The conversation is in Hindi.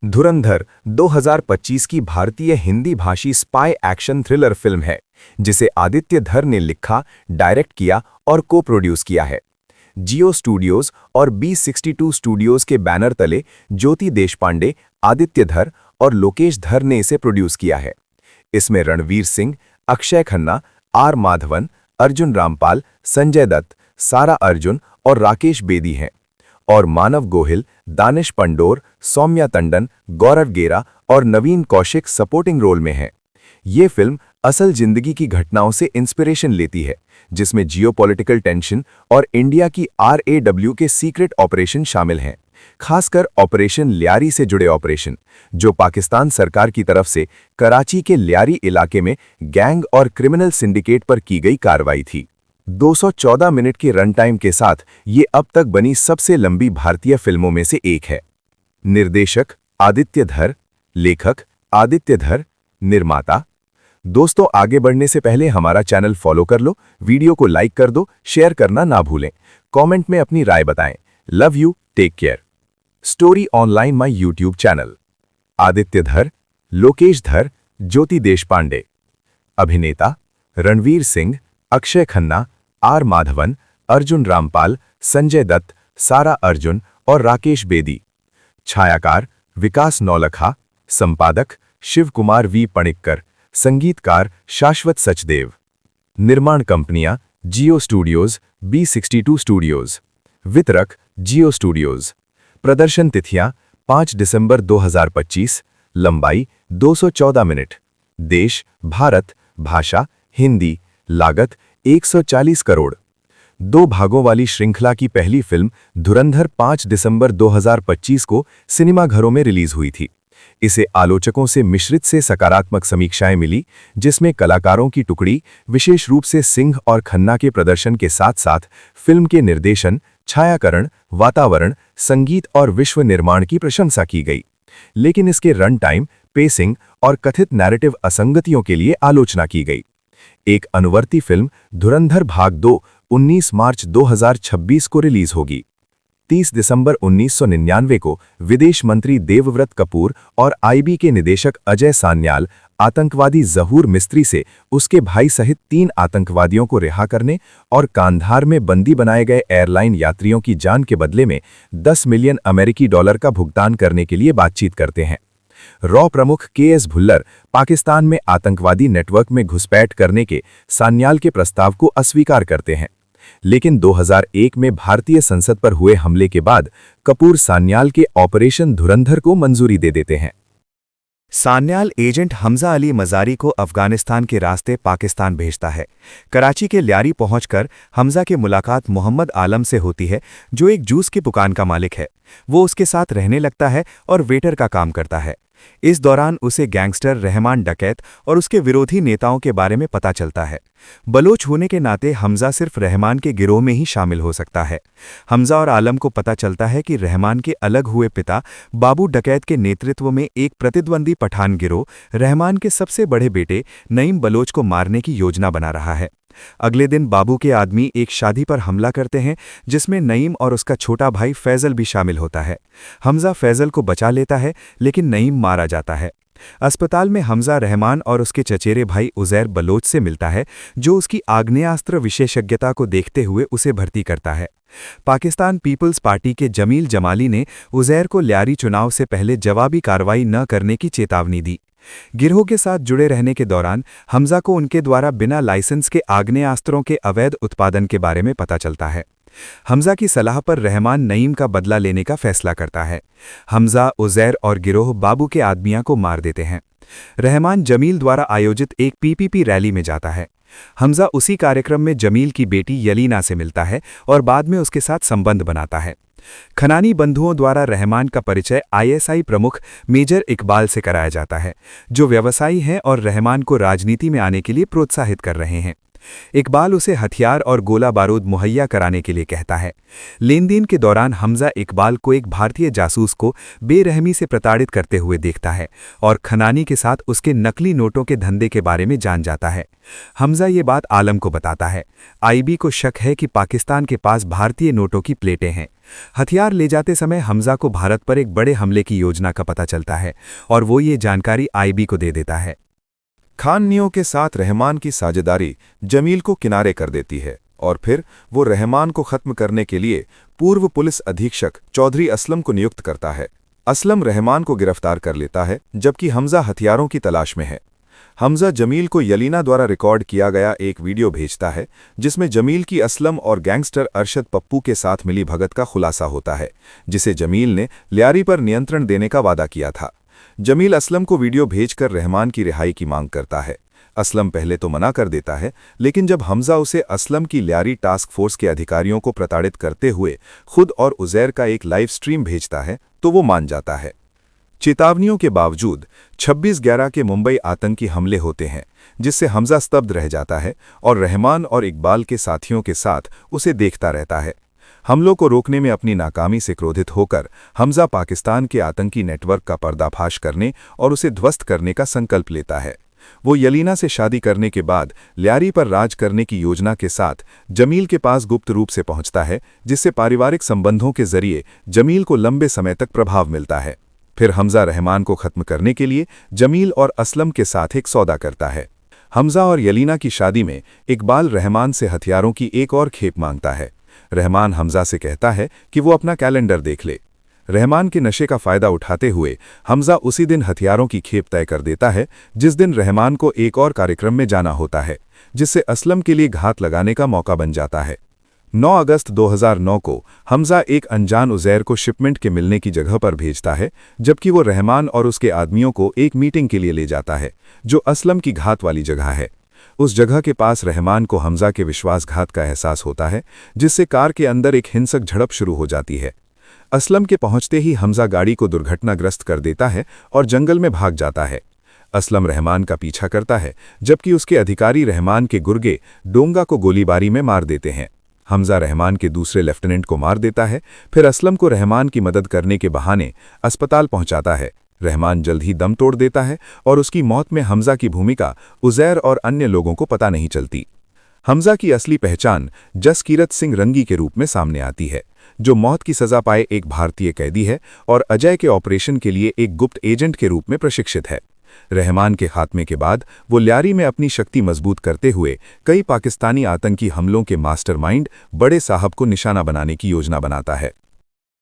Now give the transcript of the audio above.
धुरंधर 2025 की भारतीय हिंदी भाषी स्पाई एक्शन थ्रिलर फिल्म है जिसे आदित्य धर ने लिखा, डायरेक्ट किया और को प्रोड्यूस किया है। जियो स्टूडियोज और B62 स्टूडियोज के बैनर तले ज्योति देशपांडे, आदित्य धर और लोकेश धर ने इसे प्रोड्यूस किया है। इसमें रणवीर सिंह, अक्षय खन्ना, आर माधवन, अर्जुन रामपाल, संजय दत्त, सारा अर्जुन और राकेश बेदी हैं और मानव गोहिल, दानिश पंडोर, सौम्या टंडन, गौरव गेरा और नवीन कौशिक सपोर्टिंग रोल में हैं। ये फिल्म असल जिंदगी की घटनाओं से इंस्पिरेशन लेती है, जिसमें जियोपॉलिटिकल टेंशन और इंडिया की RAW के सीक्रेट ऑपरेशन शामिल हैं, खासकर ऑपरेशन ल्यारी से जुड़े ऑपरेशन, जो पाकिस्तान सरकार की तरफ से कराची के ल्यारी इलाके में गैंग और क्रिमिनल सिंडिकेट पर की गई कार्रवाई थी। 214 मिनट के रन टाइम के साथ ये अब तक बनी सबसे लंबी भारतीय फिल्मों में से एक है। निर्देशक आदित्य धर, लेखक आदित्य धर, निर्माता। दोस्तों, आगे बढ़ने से पहले हमारा चैनल फॉलो कर लो, वीडियो को लाइक कर दो, शेयर करना ना भूलें, कमेंट में अपनी राय बताएं। Love you, take care. Story online my YouTube channel. Aditya Dhar, Lokesh Dhar, Jyoti Deshpande. अभिनेता रणवीर सिंह, अक्षय खन्ना, आर माधवन, अर्जुन रामपाल, संजय दत्त, सारा अर्जुन और राकेश बेदी। छायाकार विकास नौलखा, संपादक शिव कुमार V पणिक्कर, संगीतकार शाश्वत सचदेव। निर्माण कंपनियां जियो स्टूडियोज, B62 स्टूडियोज। वितरक जियो स्टूडियोज। प्रदर्शन तिथियां 5 दिसंबर 2025। लंबाई 214 मिनट। देश भारत। भाषा हिंदी। लागत 140 करोड़। 2 भागों वाली श्रृंखला की पहली फिल्म धुरंधर 5 दिसंबर 2025 को सिनेमाघरों में रिलीज हुई थी। इसे आलोचकों से मिश्रित से सकारात्मक समीक्षाएं मिली, जिसमें कलाकारों की टुकड़ी, विशेष रूप से सिंह और खन्ना के प्रदर्शन के साथ-साथ फिल्म के निर्देशन, छायाकरण, वातावरण, संगीत और विश्व निर्माण की प्रशंसा की गई। लेकिन इसके रन टाइम, पेसिंग और कथित नैरेटिव असंगतियों के लिए आलोचना की गई। एक अनुवर्ती फिल्म धुरंधर भाग 2 19 मार्च 2026 को रिलीज होगी। 30 दिसंबर 1999 को विदेश मंत्री देवव्रत कपूर और IB के निदेशक अजय सान्याल आतंकवादी जहूर मिस्त्री से उसके भाई सहित 3 आतंकवादियों को रिहा करने और कांधार में बंदी बनाए गए एयरलाइन यात्रियों की जान के बदले में $10 मिलियन का भुगतान करने के लिए बातचीत करते हैं। रॉ प्रमुख KS भुल्लर पाकिस्तान में आतंकवादी नेटवर्क में घुसपैठ करने के सान्याल के प्रस्ताव को अस्वीकार करते हैं, लेकिन 2001 में भारतीय संसद पर हुए हमले के बाद कपूर सान्याल के ऑपरेशन धुरंधर को मंजूरी दे देते हैं। सान्याल एजेंट हमजा अली मजारी को अफगानिस्तान के रास्ते पाकिस्तान भेजता है। कराची के ल्यारी पहुंचकर हमजा की मुलाकात मोहम्मद आलम से होती है, जो एक जूस की दुकान का मालिक है। वो उसके साथ रहने लगता है और वेटर का काम करता है। इस दौरान उसे गैंगस्टर रहमान डकैत और उसके विरोधी नेताओं के बारे में पता चलता है। बलोच होने के नाते हमजा सिर्फ रहमान के गिरोह में ही शामिल हो सकता है। हमजा और आलम को पता चलता है कि रहमान के अलग हुए पिता बाबू डकैत के नेतृत्व में एक प्रतिद्वंदी पठान गिरोह रहमान के सबसे बड़े बेटे नईम बलोच को मारने की योजना बना रहा है। अगले दिन बाबू के आदमी एक शादी पर हमला करते हैं, जिसमें नईम और उसका छोटा भाई फैजल भी शामिल होता है। हमजा फैजल को बचा लेता है, लेकिन नईम मारा जाता है। अस्पताल में हमजा रहमान और उसके चचेरे भाई उजैर बलोच से मिलता है, जो उसकी आग्नेयास्त्र विशेषज्ञता को देखते हुए उसे भर्ती करता है। पाकिस्तान पीपल्स पार्टी के जमील जमाली ने उजैर को ल्यारी चुनाव से पहले जवाबी कार्रवाई न करने की चेतावनी दी। गिरोह के साथ जुड़े रहने के दौरान हमजा को उनके द्वारा बिना लाइसेंस के आग्नेयास्त्रों के अवैध उत्पादन के बारे में पता चलता है। हमजा की सलाह पर रहमान नईम का बदला लेने का फैसला करता है। हमजा, उजैर और गिरोह बाबू के आदमियों को मार देते हैं। रहमान जमील द्वारा आयोजित एक PPP रैली में जाता है। हमजा उसी कार्यक्रम में जमील की बेटी यलीना से मिलता है और बाद में उसके साथ संबंध बनाता है। खनानी बंधुओं द्वारा रहमान का परिचय ISI प्रमुख मेजर इकबाल से कराया जाता है, जो व्यवसायी हैं और रहमान को राजनीति में आने के लिए प्रोत्साहित कर रहे हैं। इकबाल उसे हथियार और गोला बारूद मुहैया कराने के लिए कहता है। लेन देन के दौरान हमजा इकबाल को एक भारतीय जासूस को बेरहमी से प्रताड़ित करते हुए देखता है और खनानी के साथ उसके नकली नोटों के धंधे के बारे में जान जाता है। हमजा ये बात आलम को बताता है। आईबी को शक है कि पाकिस्तान के पास भारतीय नोटों की प्लेटें हैं। हथियार ले जाते समय हमजा को भारत पर एक बड़े हमले की योजना का पता चलता है और वो ये जानकारी आईबी को दे देता है। खानियों के साथ रहमान की साझेदारी जमील को किनारे कर देती है और फिर वो रहमान को खत्म करने के लिए पूर्व पुलिस अधीक्षक चौधरी असलम को नियुक्त करता है। असलम रहमान को गिरफ्तार कर लेता है जबकि हमजा हथियारों की तलाश में है। हमजा जमील को यलीना द्वारा रिकॉर्ड किया गया एक वीडियो भेजता है जिसमें जमील की असलम और गैंगस्टर अरशद पप्पू के साथ मिली भगत का खुलासा होता है, जिसे जमील ने लियारी पर नियंत्रण देने का वादा किया था। जमील असलम को वीडियो भेजकर रहमान की रिहाई की मांग करता है। असलम पहले तो मना कर देता है, लेकिन जब हमजा उसे असलम की लियारी टास्क फोर्स के अधिकारियों को प्रताड़ित करते हुए खुद और उजैर का एक लाइव स्ट्रीम भेजता है तो वो मान जाता है। चेतावनियों के बावजूद 26/11 के मुंबई आतंकी हमले होते हैं, जिससे हमजा स्तब्ध रह जाता है और रहमान और इकबाल के साथियों के साथ उसे देखता रहता है। हमलों को रोकने में अपनी नाकामी से क्रोधित होकर हमजा पाकिस्तान के आतंकी नेटवर्क का पर्दाफाश करने और उसे ध्वस्त करने का संकल्प लेता है। वो यलीना से शादी करने के बाद लियारी पर राज करने की योजना के साथ जमील के पास गुप्त रूप से पहुंचता है, जिससे पारिवारिक संबंधों के जरिए जमील को लंबे समय तक प्रभाव मिलता है। फिर हमजा रहमान को खत्म करने के लिए जमील और असलम के साथ एक सौदा करता है। हमजा और यलीना की शादी में इकबाल रहमान से हथियारों की एक और खेप मांगता है। रहमान हमजा से कहता है कि वो अपना कैलेंडर देख ले। रहमान के नशे का फायदा उठाते हुए हमजा उसी दिन हथियारों की खेप तय कर देता है, जिस दिन रहमान को एक और कार्यक्रम में जाना होता है, जिससे असलम के लिए घात लगाने का मौका बन जाता है। 9 अगस्त 2009 को हमजा एक अनजान उजैर को शिपमेंट के मिलने की जगह पर भेजता है, जबकि वो रहमान और उसके आदमियों को एक मीटिंग के लिए ले जाता है, जो असलम की घात वाली जगह है। उस जगह के पास रहमान को हमजा के विश्वासघात का एहसास होता है, जिससे कार के अंदर एक हिंसक झड़प शुरू हो जाती है। असलम के पहुंचते ही हमजा गाड़ी को दुर्घटनाग्रस्त कर देता है और जंगल में भाग जाता है। असलम रहमान का पीछा करता है, जबकि उसके अधिकारी रहमान के गुर्गे डोंगा को गोलीबारी में मार देते हैं। हमजा रहमान के दूसरे लेफ्टिनेंट को मार देता है, फिर असलम को रहमान की मदद करने के बहाने अस्पताल पहुंचाता है। रहमान जल्द ही दम तोड़ देता है और उसकी मौत में हमजा की भूमिका उजैर और अन्य लोगों को पता नहीं चलती। हमजा की असली पहचान जसकीरत सिंह रंगी के रूप में सामने आती है, जो मौत की सजा पाए एक भारतीय कैदी है और अजय के ऑपरेशन के लिए एक गुप्त एजेंट के रूप में प्रशिक्षित है। रहमान के खात्मे के बाद वो लियारी में अपनी शक्ति मजबूत करते हुए कई पाकिस्तानी आतंकी हमलों के मास्टरमाइंड बड़े साहब को निशाना बनाने की योजना बनाता है।